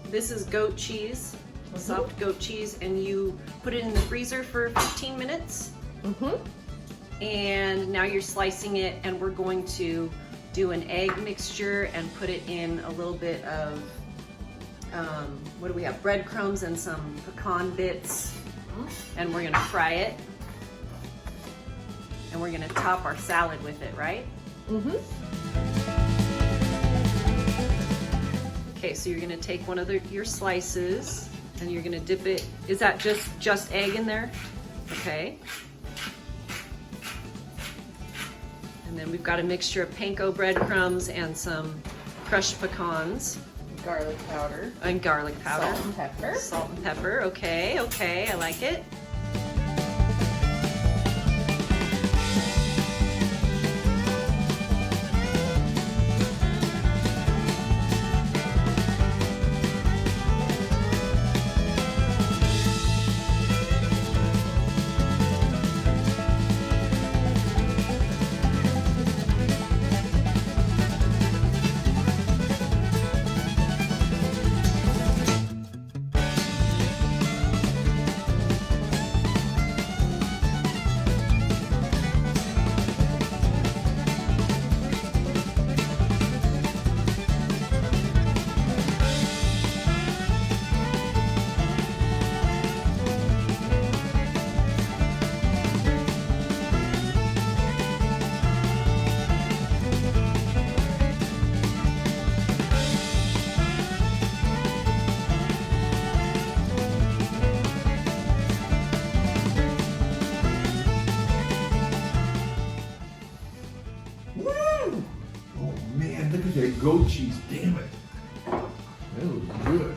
This is goat cheese, soft goat cheese, and you put it in the freezer for 15 minutes. And now you're slicing it, and we're going to do an egg mixture and put it in a little bit of, what do we have? Breadcrumbs and some pecan bits. And we're gonna fry it. And we're gonna top our salad with it, right? Okay, so you're gonna take one of your slices and you're gonna dip it. Is that just egg in there? Okay. And then we've got a mixture of panko breadcrumbs and some crushed pecans. Garlic powder. And garlic powder. Salt and pepper. Salt and pepper, okay, okay, I like it. Woo! Oh man, look at that goat cheese, damn it. That was good.